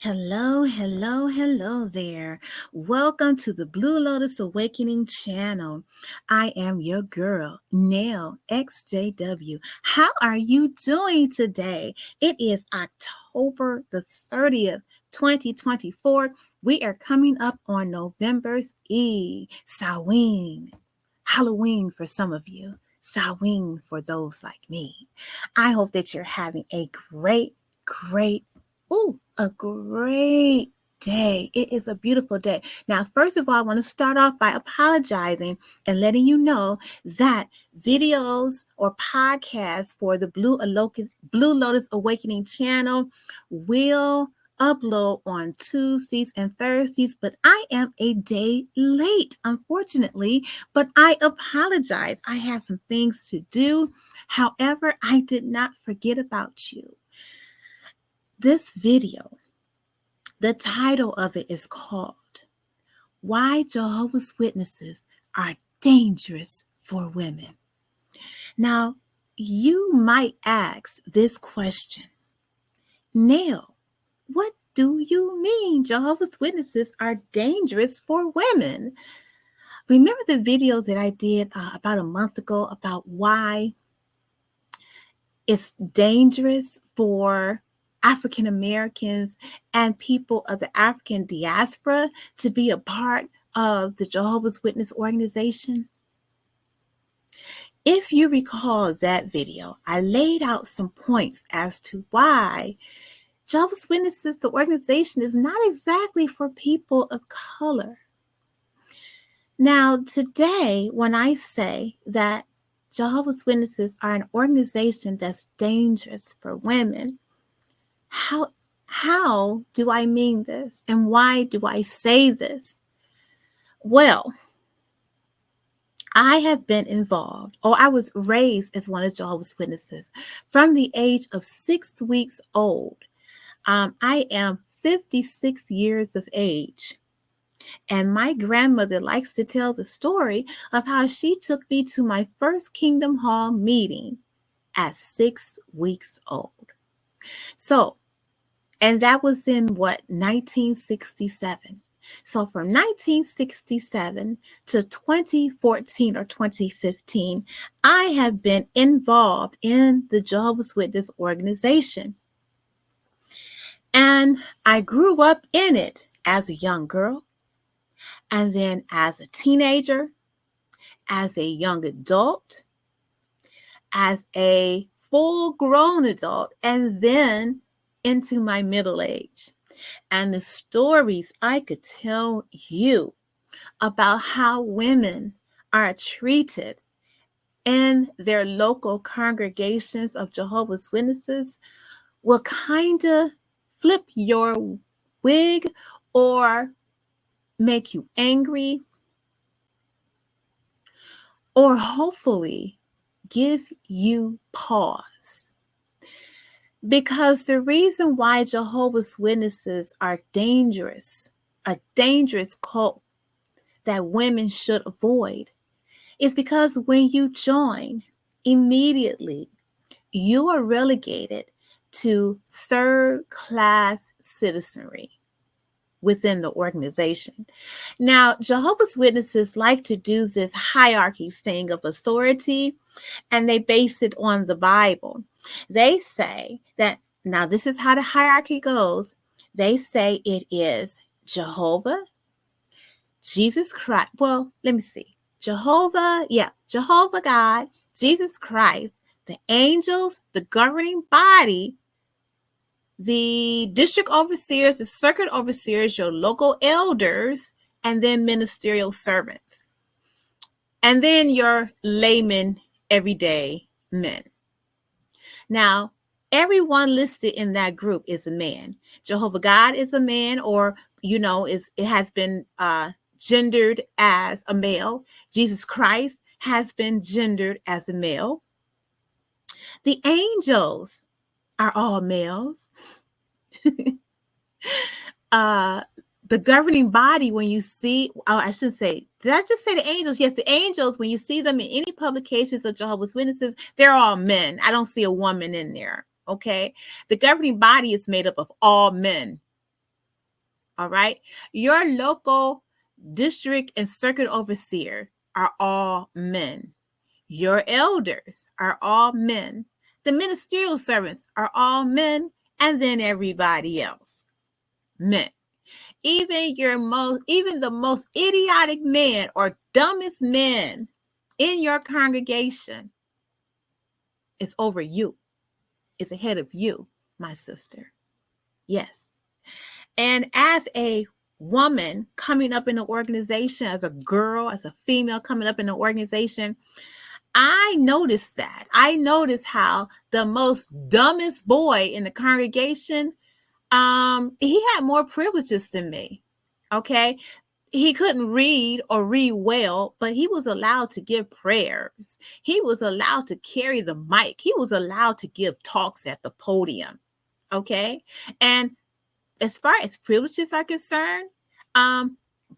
Hello, hello, hello there. Welcome to the Blue Lotus Awakening channel. I am your girl, Nail XJW. How are you doing today? It is October the 30th, 2024. We are coming up on November's Eve, Samhain, Halloween for some of you, Samhain for those like me. I hope that you're having a a great day. It is a beautiful day. Now, first of all, I want to start off by apologizing and letting you know that videos or podcasts for the Blue Lotus Awakening channel will upload on Tuesdays and Thursdays, but I am a day late, unfortunately, but I apologize. I had some things to do. However, I did not forget about you. This video, the title of it is called Why Jehovah's Witnesses Are Dangerous for Women. Now, you might ask this question, Nail, what do you mean Jehovah's Witnesses are dangerous for women? Remember the videos that I did about a month ago about why it's dangerous for African Americans and people of the African diaspora to be a part of the Jehovah's Witness organization? If you recall that video, I laid out some points as to why Jehovah's Witnesses, the organization, is not exactly for people of color. Now, today, when I say that Jehovah's Witnesses are an organization that's dangerous for women, how do I mean this? And why do I say this? Well, I have been involved, or I was raised as one of Jehovah's Witnesses from the age of 6 weeks old. I am 56 years of age. And my grandmother likes to tell the story of how she took me to my first Kingdom Hall meeting at 6 weeks old. So, and that was in 1967. So from 1967 to 2014 or 2015, I have been involved in the Jehovah's Witness organization. And I grew up in it as a young girl, and then as a teenager, as a young adult, as a full-grown adult, and then into my middle age. And the stories I could tell you about how women are treated in their local congregations of Jehovah's Witnesses will kind of flip your wig or make you angry, or hopefully give you pause. Because the reason why Jehovah's Witnesses are dangerous, a dangerous cult that women should avoid, is because when you join, immediately you are relegated to third-class citizenry within the organization. Now, Jehovah's Witnesses like to do this hierarchy thing of authority, and they base it on the Bible. They say that, now this is how the hierarchy goes. They say it is Jehovah, Jesus Christ. Well, let me see. Jehovah God, Jesus Christ, the angels, the governing body, the district overseers, the circuit overseers, your local elders, and then ministerial servants. And then your laymen, everyday men. Now, everyone listed in that group is a man. Jehovah God is a man, or, it has been gendered as a male. Jesus Christ has been gendered as a male. The angels are all males. The governing body, when you see, I should say, did I just say the angels? Yes, the angels, when you see them in any publications of Jehovah's Witnesses, they're all men. I don't see a woman in there, okay? The governing body is made up of all men. All right. Your local district and circuit overseer are all men. Your elders are all men. The ministerial servants are all men. And then everybody else, men. Even the most idiotic man or dumbest man in your congregation is over you, is ahead of you, my sister. Yes. And as a woman coming up in the organization, as a girl, as a female coming up in the organization, I noticed that. I noticed how the most dumbest boy in the congregation, he had more privileges than me. Okay. He couldn't read or read well, but he was allowed to give prayers. He was allowed to carry the mic. He was allowed to give talks at the podium. Okay. And as far as privileges are concerned,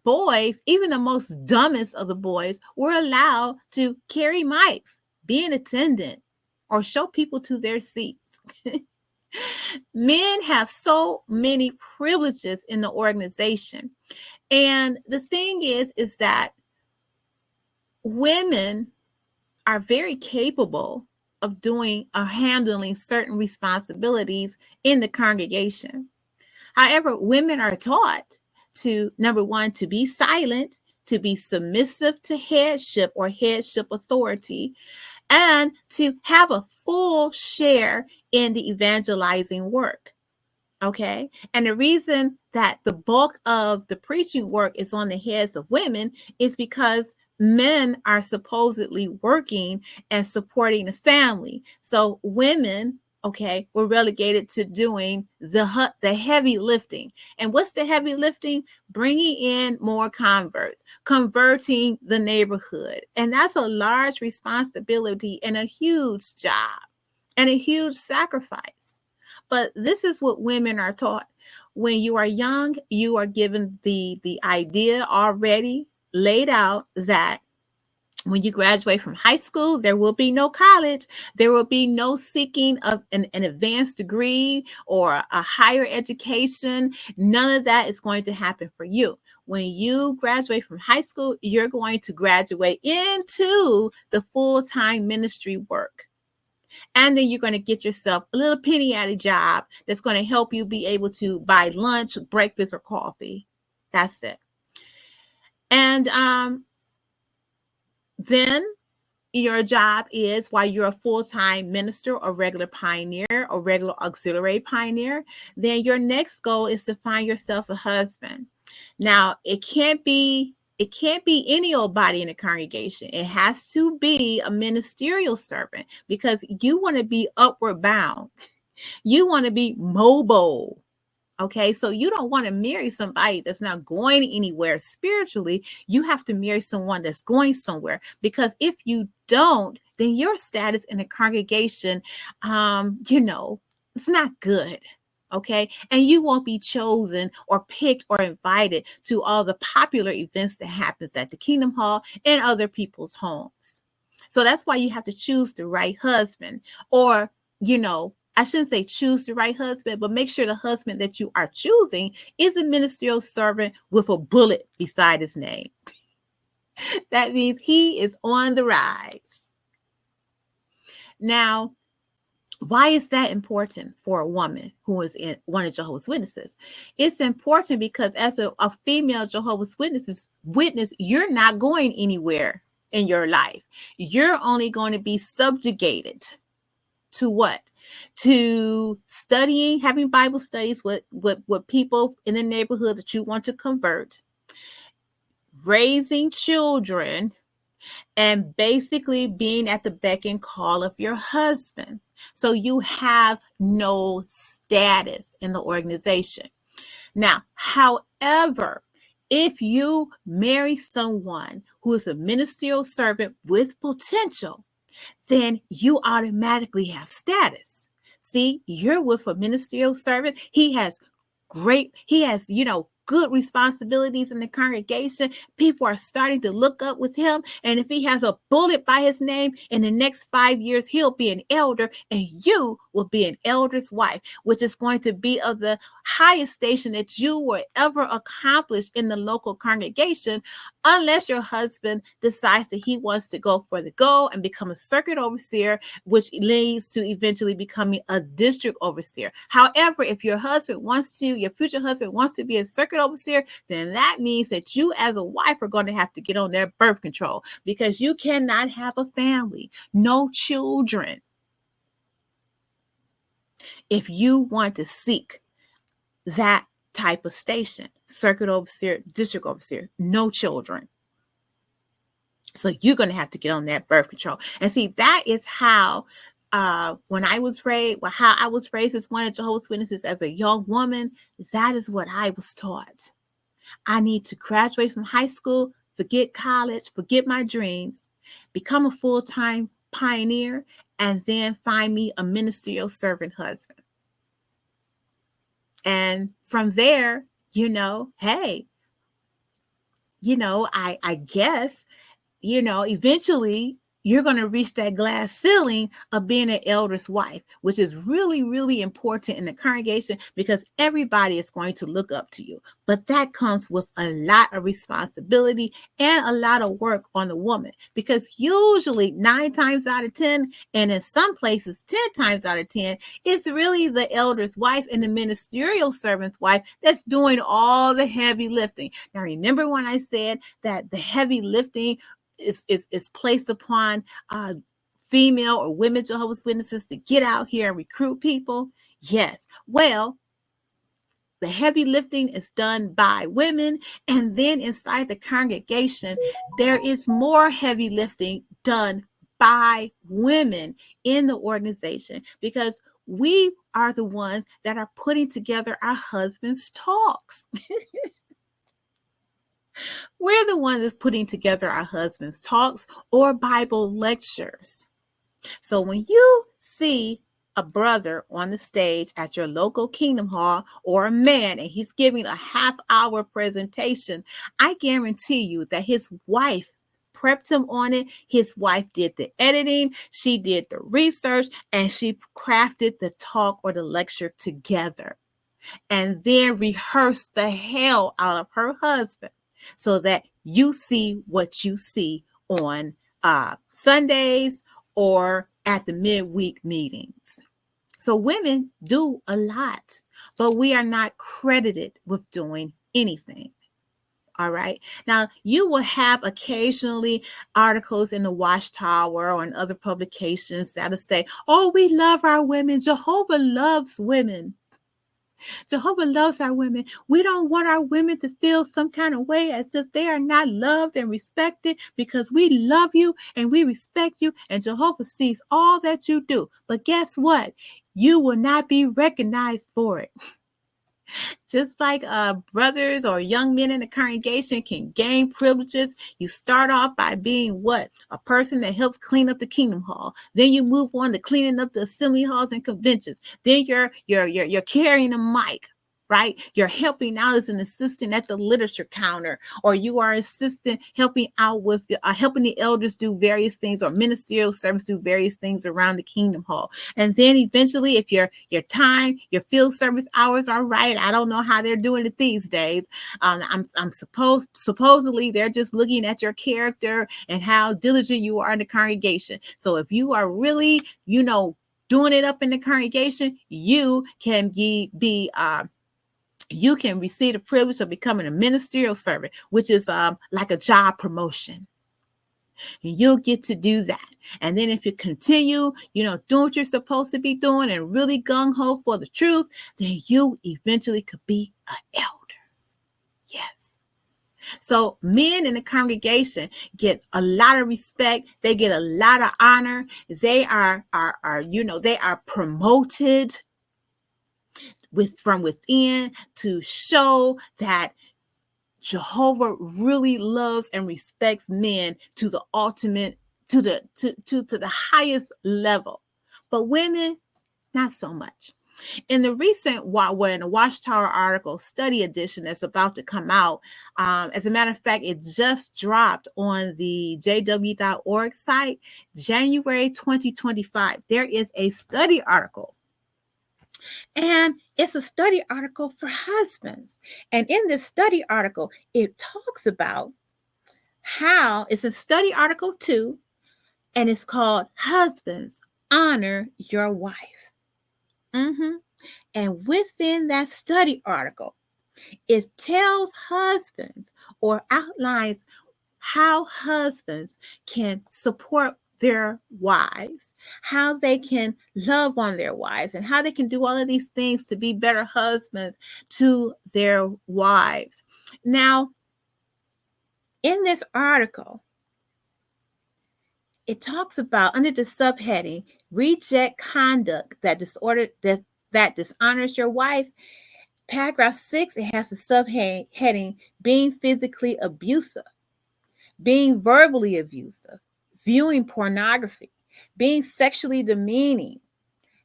boys, even the most dumbest of the boys, were allowed to carry mics, be an attendant, or show people to their seats. Men have so many privileges in the organization. And the thing is that women are very capable of doing or handling certain responsibilities in the congregation. However, women are taught to, number one, to be silent, to be submissive to headship or headship authority, and to have a full share in the evangelizing work. Okay. And the reason that the bulk of the preaching work is on the heads of women is because men are supposedly working and supporting the family. So women, okay, were relegated to doing the heavy lifting. And what's the heavy lifting? Bringing in more converts, converting the neighborhood. And that's a large responsibility and a huge job and a huge sacrifice. But this is what women are taught. When you are young, you are given the idea already laid out that when you graduate from high school, there will be no college. There will be no seeking of an advanced degree or a higher education. None of that is going to happen for you. When you graduate from high school, you're going to graduate into the full-time ministry work. And then you're going to get yourself a little penny ante job that's going to help you be able to buy lunch, breakfast, or coffee. That's it. And then your job is, while you're a full-time minister or regular pioneer or regular auxiliary pioneer, then your next goal is to find yourself a husband. Now, it can't be any old body in the congregation. It has to be a ministerial servant, because you want to be upward bound. You want to be mobile. Okay, so you don't want to marry somebody that's not going anywhere spiritually. You have to marry someone that's going somewhere, because if you don't, then your status in the congregation, it's not good. Okay, and you won't be chosen or picked or invited to all the popular events that happens at the Kingdom Hall and other people's homes. So that's why you have to choose the right husband, or I shouldn't say choose the right husband, but make sure the husband that you are choosing is a ministerial servant with a bullet beside his name. That means he is on the rise. Now, why is that important for a woman who is in one of Jehovah's Witnesses? It's important because as a female Jehovah's witness, you're not going anywhere in your life. You're only going to be subjugated to what? To studying, having Bible studies with people in the neighborhood that you want to convert, raising children, and basically being at the beck and call of your husband. So you have no status in the organization. Now, however, if you marry someone who is a ministerial servant with potential, then you automatically have status. See, you're with a ministerial servant. He has good responsibilities in the congregation. People are starting to look up with him. And if he has a bullet by his name, in the next 5 years, he'll be an elder and you will be an elder's wife, which is going to be of the highest station that you will ever accomplish in the local congregation, unless your husband decides that he wants to go for the goal and become a circuit overseer, which leads to eventually becoming a district overseer. However, if your future husband wants to be a circuit overseer, then that means that you as a wife are going to have to get on that birth control, because you cannot have a family, no children, if you want to seek that type of station, circuit overseer, district overseer, no children. So you're going to have to get on that birth control. And see, that is how, when I was raised, how I was raised as one of Jehovah's Witnesses as a young woman, that is what I was taught. I need to graduate from high school, forget college, forget my dreams, become a full-time pioneer, and then find me a ministerial servant husband. And from there, hey, I guess, eventually you're going to reach that glass ceiling of being an elder's wife, which is really, really important in the congregation, because everybody is going to look up to you. But that comes with a lot of responsibility and a lot of work on the woman, because usually 9 times out of 10, and in some places 10 times out of 10, it's really the elder's wife and the ministerial servant's wife that's doing all the heavy lifting. Now, remember when I said that the heavy lifting is placed upon female or women Jehovah's Witnesses to get out here and recruit people? Yes. Well, the heavy lifting is done by women, and then inside the congregation, there is more heavy lifting done by women in the organization, because we are the ones that are putting together our husbands' talks. We're the ones that's putting together our husbands' talks or Bible lectures. So when you see a brother on the stage at your local Kingdom Hall, or a man, and he's giving a half-hour presentation, I guarantee you that his wife prepped him on it. His wife did the editing, she did the research, and she crafted the talk or the lecture together, and then rehearsed the hell out of her husband, so that you see what you see on Sundays or at the midweek meetings. So women do a lot, but we are not credited with doing anything. All right. Now, you will have occasionally articles in the Watchtower or in other publications that'll say, oh, we love our women. Jehovah loves women. Jehovah loves our women. We don't want our women to feel some kind of way as if they are not loved and respected, because we love you and we respect you, and Jehovah sees all that you do. But guess what? You will not be recognized for it. Just like brothers or young men in the congregation can gain privileges, you start off by being what? A person that helps clean up the Kingdom Hall. Then you move on to cleaning up the assembly halls and conventions. Then you're carrying a mic, right? You're helping out as an assistant at the literature counter, or you are assistant helping out with helping the elders do various things, or ministerial service do various things around the Kingdom Hall. And then eventually, if your field service hours are right, I don't know how they're doing it these days. Supposedly they're just looking at your character and how diligent you are in the congregation. So if you are really, doing it up in the congregation, you can you can receive the privilege of becoming a ministerial servant, which is like a job promotion. And you'll get to do that. And then if you continue, doing what you're supposed to be doing and really gung-ho for the truth, then you eventually could be an elder. Yes. So men in the congregation get a lot of respect. They get a lot of honor. They are they are promoted from within to show that Jehovah really loves and respects men to the ultimate, to the highest level. But women, not so much. In the recent Watchtower article, study edition that's about to come out, as a matter of fact, it just dropped on the jw.org site, January 2025. There is a study article, and it's a study article for husbands. And in this study article, it talks about how it's a study article too, and it's called Husbands, Honor Your Wife. And within that study article, it tells husbands or outlines how husbands can support their wives, how they can love on their wives, and how they can do all of these things to be better husbands to their wives. Now, in this article, it talks about, under the subheading, reject conduct that dishonors your wife. Paragraph 6, it has the subheading, being physically abusive, being verbally abusive, viewing pornography, being sexually demeaning.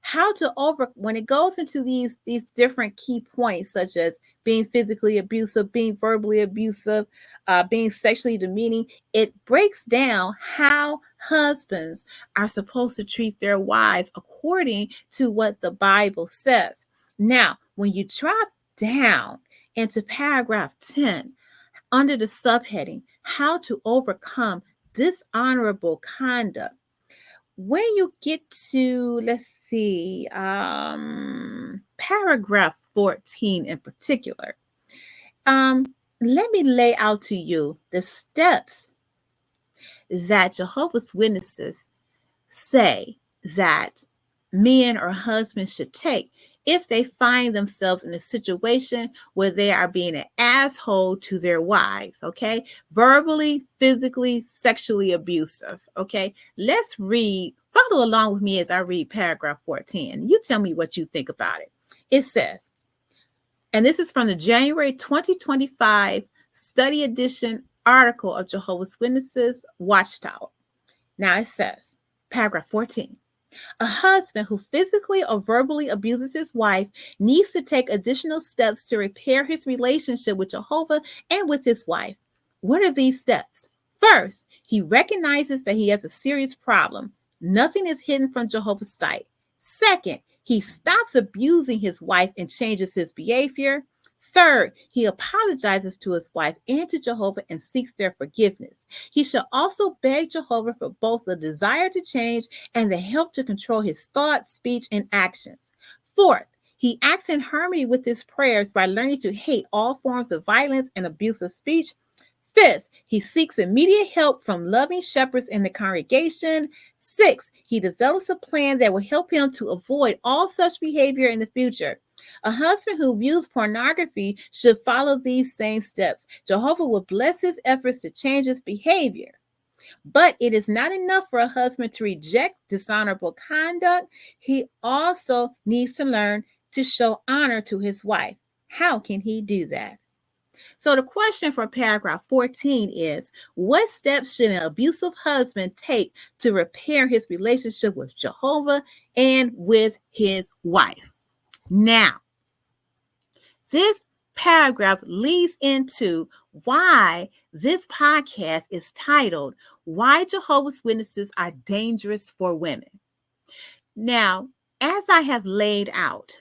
How to when it goes into these different key points, such as being physically abusive, being verbally abusive, being sexually demeaning, it breaks down how husbands are supposed to treat their wives according to what the Bible says. Now, when you drop down into paragraph 10, under the subheading, how to overcome dishonorable conduct, when you get to, let's see, paragraph 14 in particular, let me lay out to you the steps that Jehovah's Witnesses say that men or husbands should take if they find themselves in a situation where they are being an asshole to their wives, okay? Verbally, physically, sexually abusive, okay? Let's read, follow along with me as I read paragraph 14. You tell me what you think about it. It says, and this is from the January 2025 study edition article of Jehovah's Witnesses Watchtower. Now it says, paragraph 14. A husband who physically or verbally abuses his wife needs to take additional steps to repair his relationship with Jehovah and with his wife. What are these steps? First, he recognizes that he has a serious problem. Nothing is hidden from Jehovah's sight. Second, he stops abusing his wife and changes his behavior. Third, he apologizes to his wife and to Jehovah and seeks their forgiveness. He shall also beg Jehovah for both the desire to change and the help to control his thoughts, speech, and actions. Fourth, he acts in harmony with his prayers by learning to hate all forms of violence and abusive speech. Fifth, he seeks immediate help from loving shepherds in the congregation. Sixth, he develops a plan that will help him to avoid all such behavior in the future. A husband who views pornography should follow these same steps. Jehovah will bless his efforts to change his behavior. But it is not enough for a husband to reject dishonorable conduct. He also needs to learn to show honor to his wife. How can he do that? So the question for paragraph 14 is, what steps should an abusive husband take to repair his relationship with Jehovah and with his wife? Now, this paragraph leads into why this podcast is titled, Why Jehovah's Witnesses Are Dangerous for Women. Now, as I have laid out,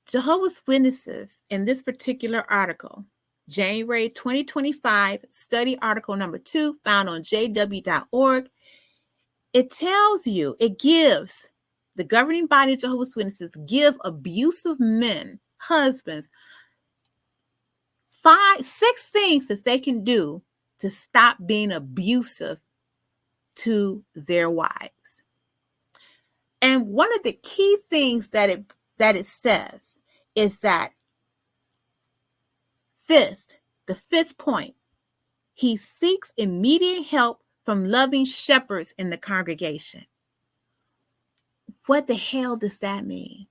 Jehovah's Witnesses in this particular article, January 2025, study article number 2, found on jw.org, it tells you, it gives the governing body of Jehovah's Witnesses give abusive men, husbands, 6 things that they can do to stop being abusive to their wives. And one of the key things that it says is that the fifth point, he seeks immediate help from loving shepherds in the congregation. What the hell does that mean?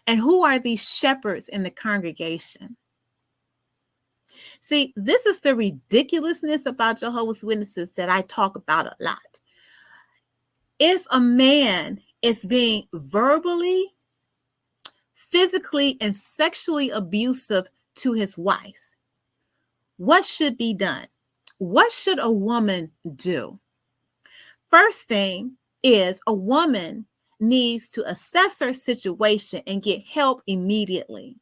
And who are these shepherds in the congregation? See, this is the ridiculousness about Jehovah's Witnesses that I talk about a lot. If a man is being verbally, physically, and sexually abusive to his wife, what should be done? What should a woman do? First thing is a woman needs to assess her situation and get help immediately.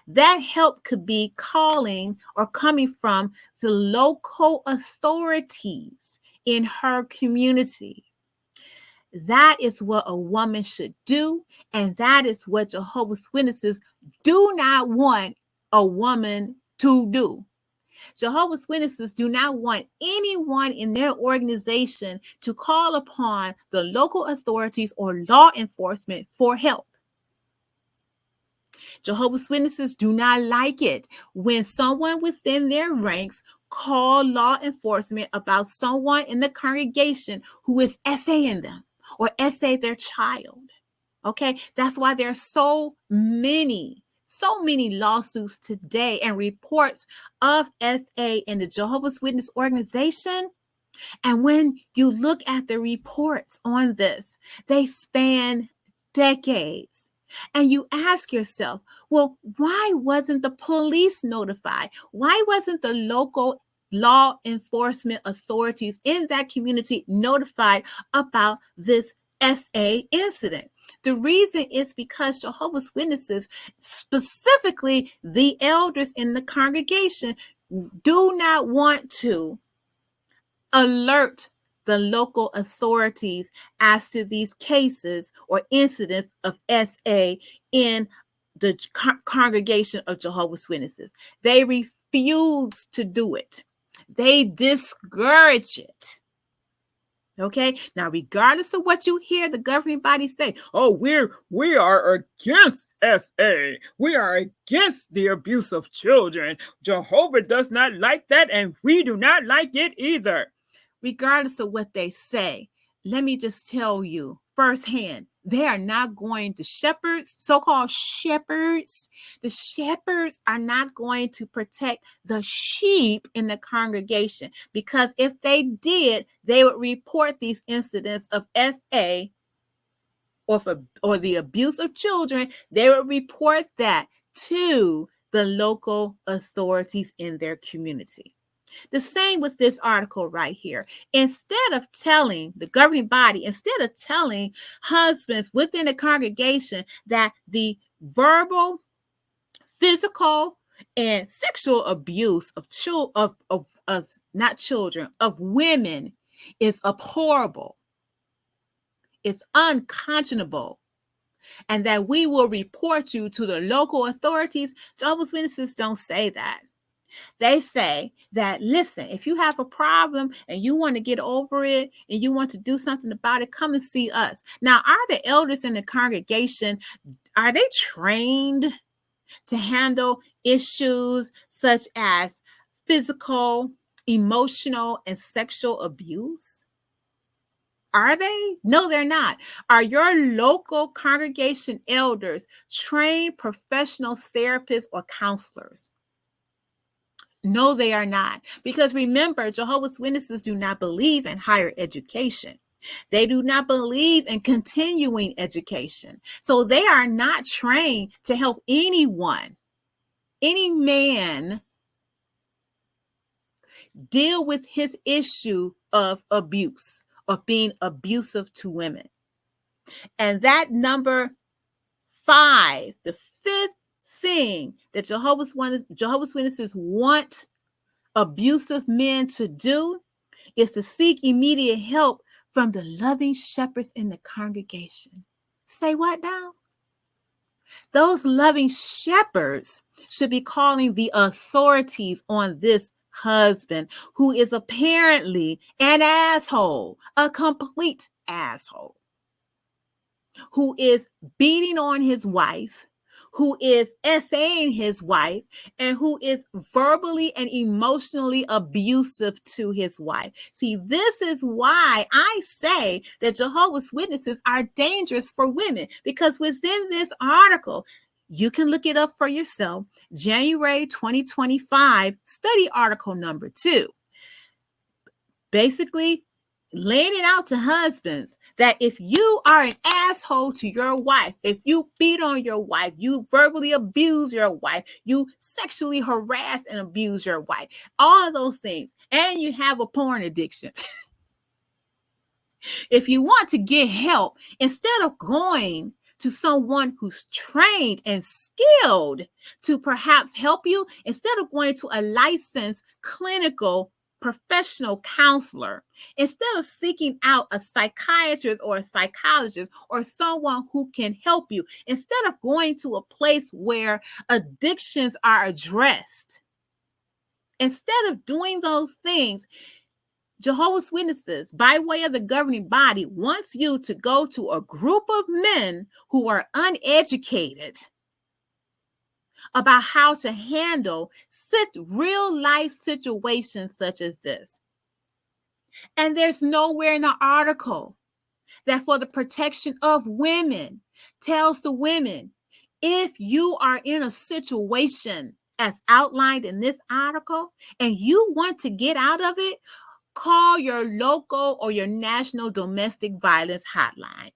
That help could be calling or coming from the local authorities in her community. That is what a woman should do, and that is what Jehovah's Witnesses do not want a woman to do. Jehovah's Witnesses do not want anyone in their organization to call upon the local authorities or law enforcement for help. Jehovah's Witnesses do not like it when someone within their ranks call law enforcement about someone in the congregation who is essaying them or essay their child. Okay, that's why there are so many lawsuits today and reports of SA in the Jehovah's Witness organization. And when you look at the reports on this, they span decades. And you ask yourself, well, why wasn't the police notified? Why wasn't the local law enforcement authorities in that community notified about this SA incident? The reason is because Jehovah's Witnesses, specifically the elders in the congregation, do not want to alert the local authorities as to these cases or incidents of SA in the congregation of Jehovah's Witnesses. They refuse to do it. They discourage it. Okay, now regardless of what you hear the governing body say, oh, we are against SA. We are against the abuse of children. Jehovah does not like that, and we do not like it either. Regardless of what they say, let me just tell you firsthand, they are not going to shepherds, so-called shepherds. The shepherds are not going to protect the sheep in the congregation, because if they did, they would report these incidents of SA or the abuse of children. They would report that to the local authorities in their community. The same with this article right here. Instead of telling the governing body, instead of telling husbands within the congregation that the verbal, physical, and sexual abuse of not children, of women is abhorrible, it's unconscionable, and that we will report you to the local authorities, Jehovah's Witnesses don't say that. They say that, listen, if you have a problem and you want to get over it and you want to do something about it, come and see us. Now, are the elders in the congregation, are they trained to handle issues such as physical, emotional, and sexual abuse? Are they? No, they're not. Are your local congregation elders trained professional therapists or counselors? No, they are not. Because remember, Jehovah's Witnesses do not believe in higher education. They do not believe in continuing education. So they are not trained to help anyone, any man, deal with his issue of abuse, of being abusive to women. And that number 5, the 5th thing that Jehovah's Witnesses want abusive men to do is to seek immediate help from the loving shepherds in the congregation. Say what now? Those loving shepherds should be calling the authorities on this husband who is apparently an asshole, a complete asshole, who is beating on his wife, who is essaying his wife, and who is verbally and emotionally abusive to his wife. See, this is why I say that Jehovah's Witnesses are dangerous for women, because within this article, you can look it up for yourself, January 2025, study article number 2. Basically, laying it out to husbands that if you are an asshole to your wife, if you beat on your wife, you verbally abuse your wife, you sexually harass and abuse your wife, all of those things, and you have a porn addiction. If you want to get help, instead of going to someone who's trained and skilled to perhaps help you, instead of going to a licensed clinical professional counselor, instead of seeking out a psychiatrist or a psychologist or someone who can help you, instead of going to a place where addictions are addressed, instead of doing those things, Jehovah's Witnesses, by way of the governing body, wants you to go to a group of men who are uneducated about how to handle real life situations such as this. And there's nowhere in the article that for the protection of women tells the women, if you are in a situation as outlined in this article and you want to get out of it, call your local or your national domestic violence hotline.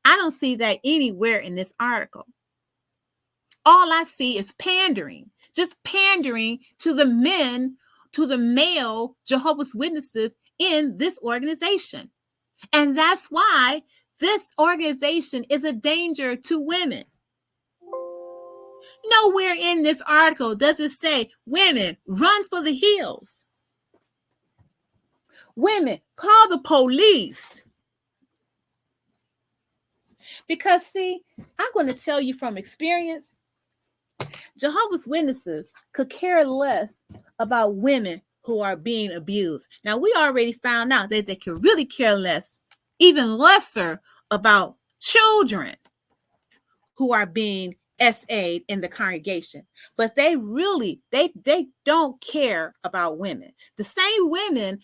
I don't see that anywhere in this article. All I see is pandering, just pandering to the men, to the male Jehovah's Witnesses in this organization. And that's why this organization is a danger to women. Nowhere in this article does it say, women, run for the hills. Women, call the police. Because, see, I'm going to tell you from experience, Jehovah's Witnesses could care less about women who are being abused. Now, we already found out that they can really care less, even lesser, about children who are being SA'd in the congregation. But they really, they don't care about women. The same women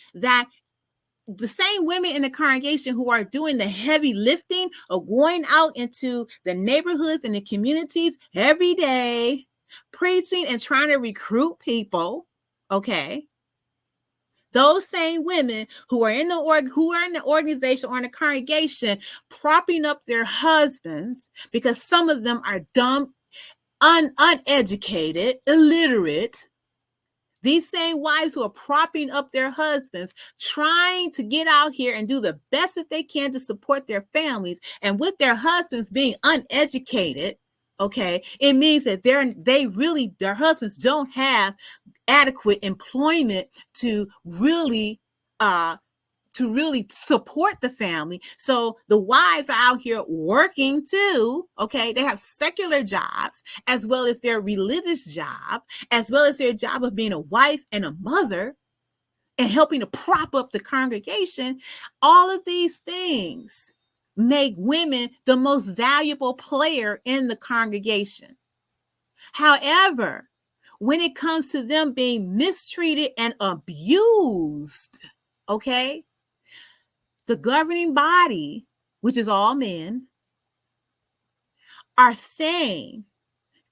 in the congregation who are doing the heavy lifting of going out into the neighborhoods and the communities every day, preaching and trying to recruit people, okay? Those same women who are in the organization or in the congregation propping up their husbands because some of them are dumb, uneducated, illiterate. These same wives who are propping up their husbands, trying to get out here and do the best that they can to support their families, and with their husbands being uneducated, okay, it means that their husbands don't have adequate employment to really support the family. So the wives are out here working too, okay? They have secular jobs as well as their religious job, as well as their job of being a wife and a mother and helping to prop up the congregation. All of these things make women the most valuable player in the congregation. However, when it comes to them being mistreated and abused, okay, the governing body, which is all men, are saying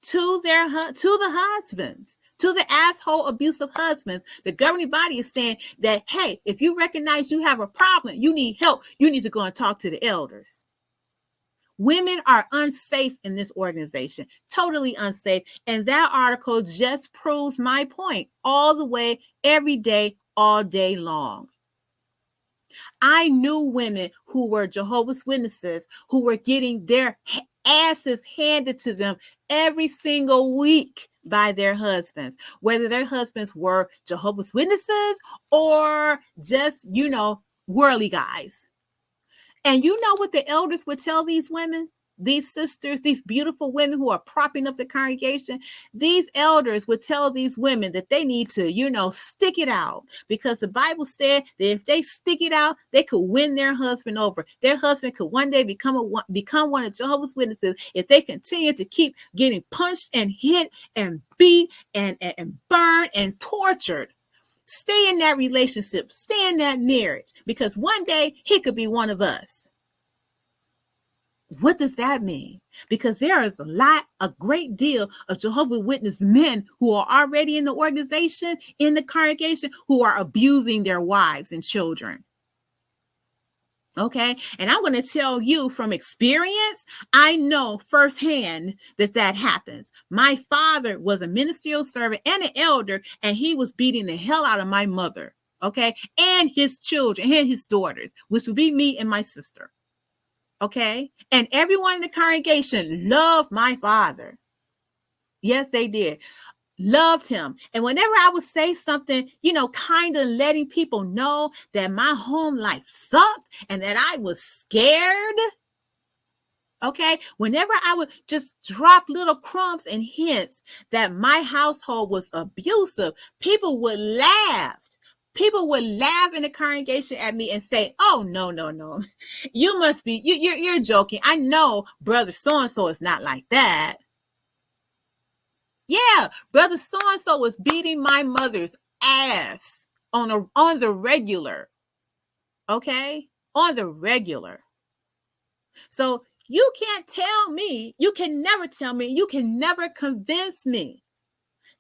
to the husbands, to the asshole abusive husbands, the governing body is saying that, hey, if you recognize you have a problem, you need help, you need to go and talk to the elders. Women are unsafe in this organization, totally unsafe. And that article just proves my point all the way, every day, all day long. I knew women who were Jehovah's Witnesses who were getting their asses handed to them every single week by their husbands, whether their husbands were Jehovah's Witnesses or just, worldly guys. And you know what the elders would tell these women? These sisters, these beautiful women who are propping up the congregation, these elders would tell these women that they need to, stick it out, because the Bible said that if they stick it out, they could win their husband over. Their husband could one day become one of Jehovah's Witnesses if they continue to keep getting punched and hit and beat and burned and tortured. Stay in that relationship, stay in that marriage, because one day he could be one of us. What does that mean? Because there is a great deal of Jehovah's Witness men who are already in the organization, in the congregation, who are abusing their wives and children. Okay. And I'm going to tell you from experience, I know firsthand that happens. My father was a ministerial servant and an elder, and he was beating the hell out of my mother. Okay. And his children and his daughters, which would be me and my sister. Okay. And everyone in the congregation loved my father. Yes, they did. Loved him. And whenever I would say something, kind of letting people know that my home life sucked and that I was scared. Okay. Whenever I would just drop little crumbs and hints that my household was abusive, people would laugh. People would laugh in the congregation at me and say, "Oh, no, no, no. You must be, you're joking. I know brother so-and-so is not like that." Yeah, brother so-and-so was beating my mother's ass on the regular. Okay? On the regular. So you can't tell me, you can never tell me, you can never convince me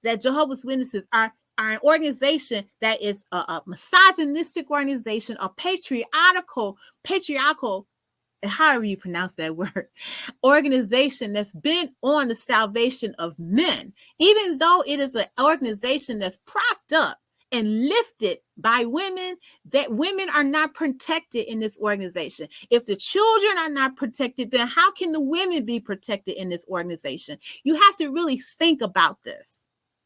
that Jehovah's Witnesses are an organization that is a misogynistic organization, a patriarchal, however you pronounce that word, organization that's bent on the salvation of men, even though it is an organization that's propped up and lifted by women, that women are not protected in this organization. If the children are not protected, then how can the women be protected in this organization? You have to really think about this.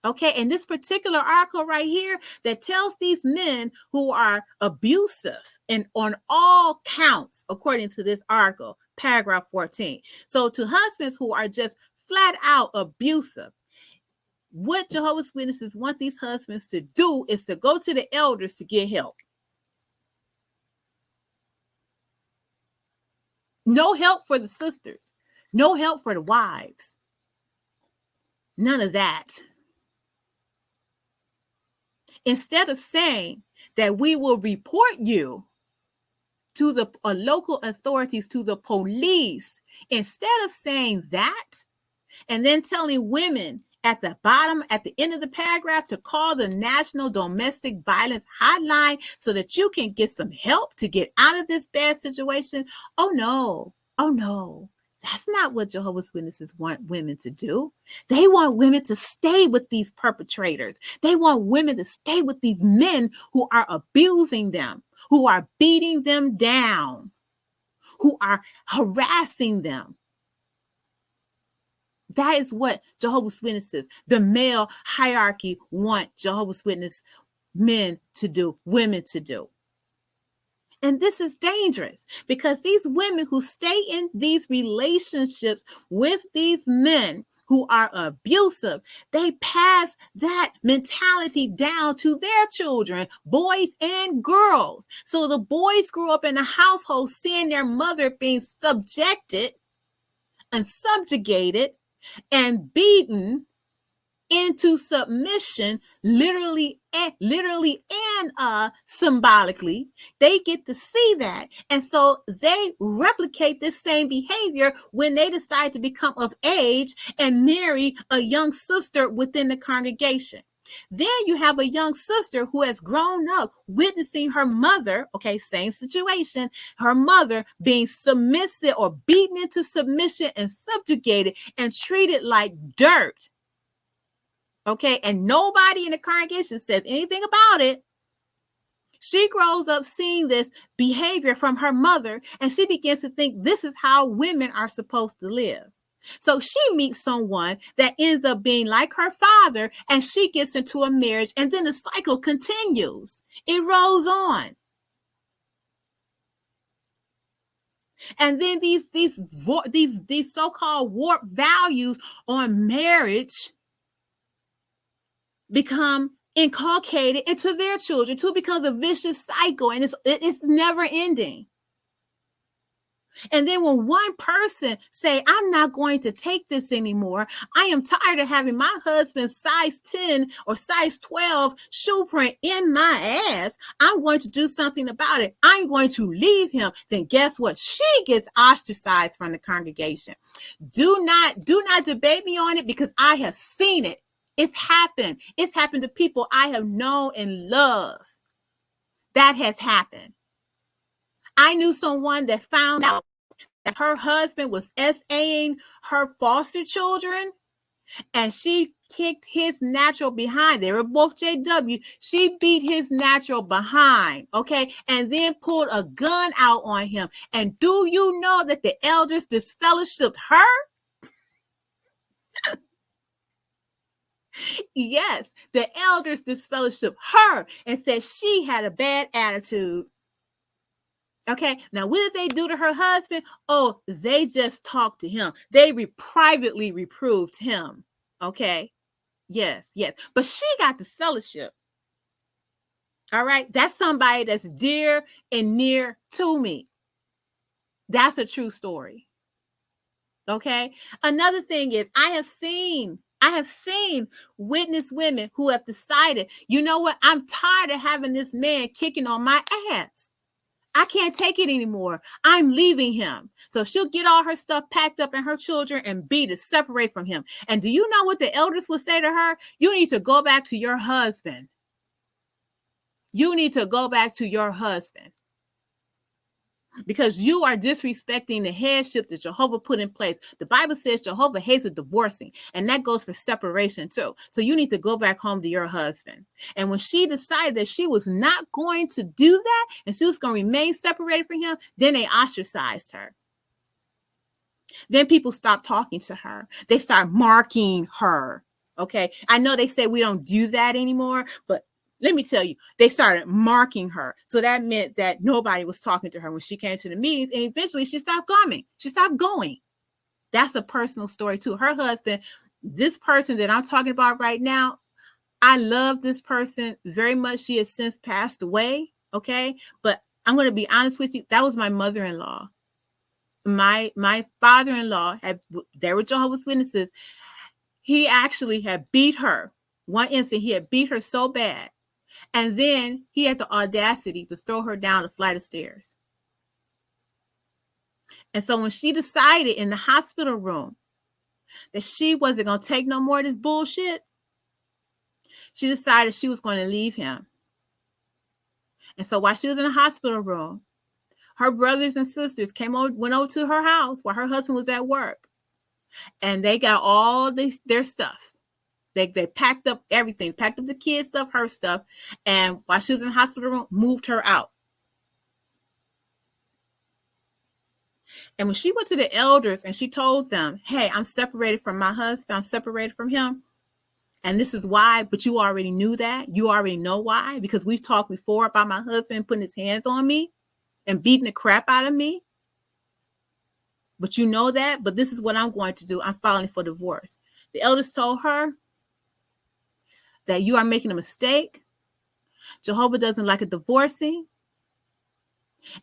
Okay, and this particular article right here that tells these men who are abusive and on all counts, according to this article, paragraph 14. So to husbands who are just flat out abusive, what Jehovah's Witnesses want these husbands to do is to go to the elders to get help. No help for the sisters. No help for the wives. None of that. Instead of saying that we will report you to the local authorities, to the police, instead of saying that, and then telling women at the bottom, at the end of the paragraph, to call the National Domestic Violence Hotline so that you can get some help to get out of this bad situation. Oh no. That's not what Jehovah's Witnesses want women to do. They want women to stay with these perpetrators. They want women to stay with these men who are abusing them, who are beating them down, who are harassing them. That is what Jehovah's Witnesses, the male hierarchy, want Jehovah's Witness men to do, women to do. And this is dangerous because these women who stay in these relationships with these men who are abusive, they pass that mentality down to their children, boys and girls. So the boys grew up in a household seeing their mother being subjected and subjugated and beaten into submission, literally and symbolically. They get to see that, and so they replicate this same behavior when they decide to become of age and marry a young sister within the congregation. Then you have a young sister who has grown up witnessing her mother, okay, same situation, her mother being submissive or beaten into submission and subjugated and treated like dirt. Okay, and nobody in the congregation says anything about it. She grows up seeing this behavior from her mother, and she begins to think this is how women are supposed to live. So she meets someone that ends up being like her father, and she gets into a marriage, and then the cycle continues. It rolls on. And then these so-called warped values on marriage become inculcated into their children too, becomes a vicious cycle, and it's never ending. And then when one person say, "I'm not going to take this anymore. I am tired of having my husband's size 10 or size 12 shoe print in my ass. I'm going to do something about it. I'm going to leave him." Then guess what? She gets ostracized from the congregation. Do not debate me on it, because I have seen it. It's happened. It's happened to people I have known and loved. That has happened. I knew someone that found out that her husband was SAing her foster children, and she kicked his natural behind. They were both JW. She beat his natural behind, okay, and then pulled a gun out on him. And do you know that the elders disfellowshipped her? Yes, the elders disfellowshipped her and said she had a bad attitude. Okay, now what did they do to her husband? Oh, they just talked to him. They privately reproved him. Okay, yes, yes. But she got the fellowship. All right, that's somebody that's dear and near to me. That's a true story. Okay, another thing is I have seen witness women who have decided, you know what, I'm tired of having this man kicking on my ass. I can't take it anymore. I'm leaving him. So she'll get all her stuff packed up and her children and be to separate from him. And do you know what the elders will say to her? You need to go back to your husband. You need to go back to your husband. Because you are disrespecting the headship that Jehovah put in place. The Bible says Jehovah hates a divorcing, and that goes for separation too. So you need to go back home to your husband. And when she decided that she was not going to do that, and she was going to remain separated from him, then they ostracized her. Then people stopped talking to her. They start marking her. Okay. I know they say we don't do that anymore, but let me tell you, they started marking her. So that meant that nobody was talking to her when she came to the meetings, and eventually she stopped coming. She stopped going. That's a personal story too. Her husband, this person that I'm talking about right now, I love this person very much. She has since passed away. Okay. But I'm going to be honest with you. That was my mother-in-law. My father-in-law they were Jehovah's Witnesses. He actually had beat her. One instant, he had beat her so bad. And then he had the audacity to throw her down a flight of stairs. And so when she decided in the hospital room that she wasn't going to take no more of this bullshit, she decided she was going to leave him. And so while she was in the hospital room, her brothers and sisters went over to her house while her husband was at work. And they got all their stuff. They packed up everything, packed up the kids' stuff, her stuff. And while she was in the hospital room, moved her out. And when she went to the elders and she told them, hey, I'm separated from my husband. I'm separated from him. And this is why, but you already knew that. You already know why, because we've talked before about my husband putting his hands on me and beating the crap out of me. But you know that, but this is what I'm going to do. I'm filing for divorce. The elders told her that you are making a mistake. Jehovah doesn't like a divorcing.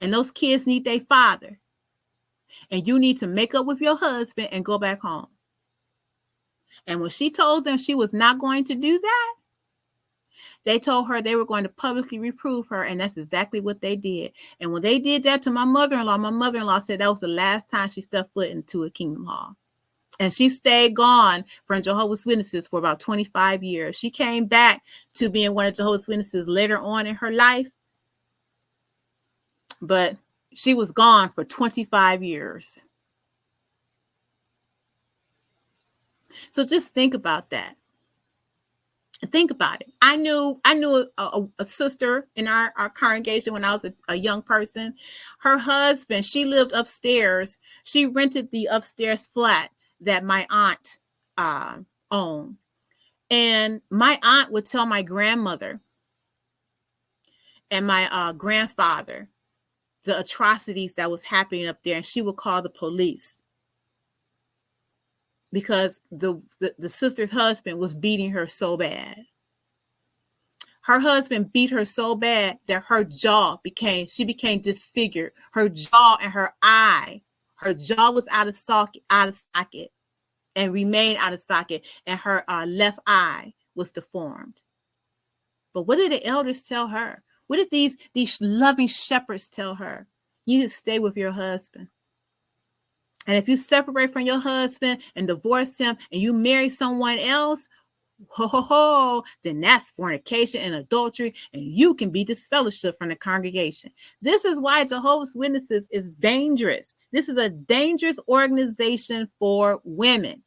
And those kids need their father. And you need to make up with your husband and go back home. And when she told them she was not going to do that, they told her they were going to publicly reprove her. And that's exactly what they did. And when they did that to my mother-in-law said that was the last time she stepped foot into a Kingdom Hall. And she stayed gone from Jehovah's Witnesses for about 25 years. She came back to being one of Jehovah's Witnesses later on in her life. But she was gone for 25 years. So just think about that. Think about it. I knew a sister in our congregation when I was a young person. Her husband, she lived upstairs. She rented the upstairs flat that my aunt owned. And my aunt would tell my grandmother and my grandfather the atrocities that was happening up there. And she would call the police because the sister's husband was beating her so bad. Her husband beat her so bad that she became disfigured. Her jaw and her jaw was out of socket and remained out of socket, and her left eye was deformed. But what did the elders tell her? What did these loving shepherds tell her? You need to stay with your husband. And if you separate from your husband and divorce him and you marry someone else, then that's fornication and adultery, and you can be disfellowshipped from the congregation. This is why Jehovah's Witnesses is dangerous. This is a dangerous organization for women.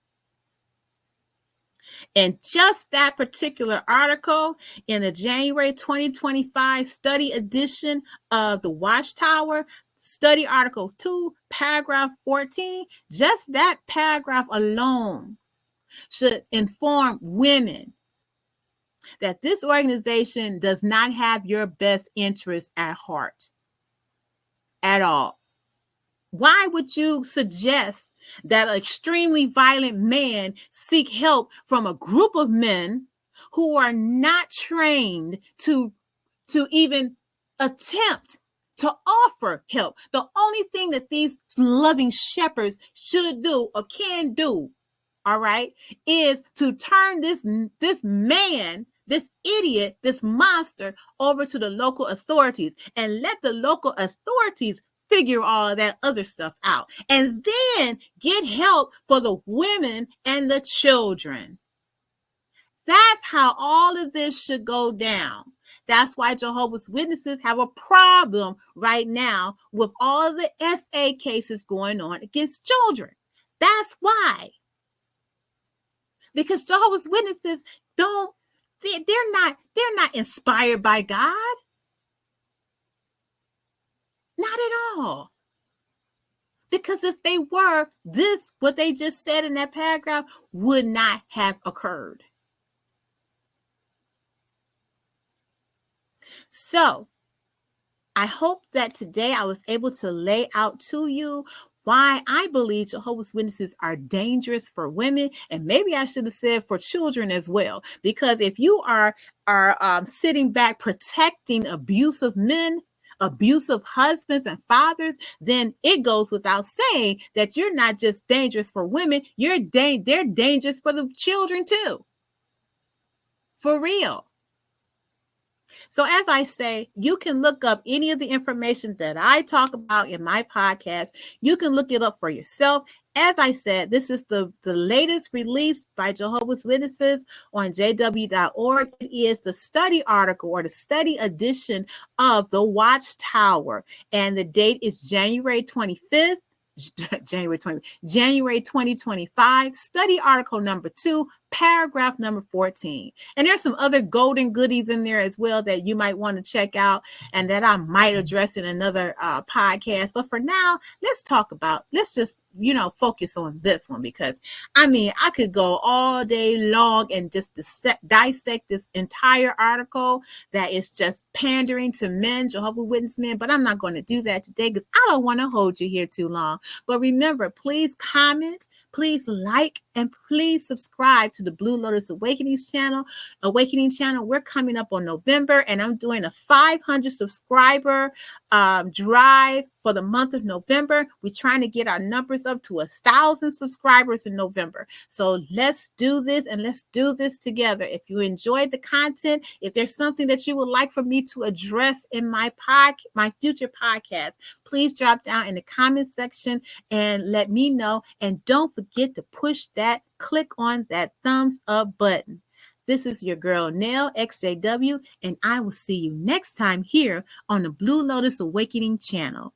And just that particular article in the January 2025 study edition of the Watchtower, study article 2, paragraph 14, just that paragraph alone should inform women that this organization does not have your best interest at heart at all. Why would you suggest that an extremely violent man seek help from a group of men who are not trained to even attempt to offer help? The only thing that these loving shepherds should do or can do, all right, is to turn this man, this idiot, this monster over to the local authorities and let the local authorities figure all that other stuff out, and then get help for the women and the children. That's how all of this should go down. That's why Jehovah's Witnesses have a problem right now with all of the SA cases going on against children. That's why. Because Jehovah's Witnesses they're not inspired by God. Not at all. Because if they were, what they just said in that paragraph would not have occurred. So, I hope that today I was able to lay out to you why I believe Jehovah's Witnesses are dangerous for women, and maybe I should have said for children as well. Because if you are sitting back protecting abusive men, abusive husbands and fathers, then it goes without saying that you're not just dangerous for women, they're dangerous for the children too. For real. So as I say, you can look up any of the information that I talk about in my podcast. You can look it up for yourself. As I said, this is the latest release by Jehovah's Witnesses on jw.org. It is the study article or the study edition of the Watchtower. And the date is January 25th. January 2025, study article number 2, paragraph number 14. And there's some other golden goodies in there as well that you might want to check out and that I might address in another podcast. But for now, let's just, focus on this one, because I could go all day long and just dissect this entire article that is just pandering to men, Jehovah's Witness men, but I'm not going to do that today because I don't want to hold you here too long. But remember, please comment, please like, and please subscribe to the Blue Lotus Awakening channel. We're coming up on November, and I'm doing a 500 subscriber drive for the month of November. We're trying to get our numbers up to 1,000 subscribers in November. So let's do this, and let's do this together. If you enjoyed the content, if there's something that you would like for me to address in my future podcast, please drop down in the comment section and let me know. And don't forget to click on that thumbs up button. This is your girl, Nell XJW, and I will see you next time here on the Blue Lotus Awakening channel.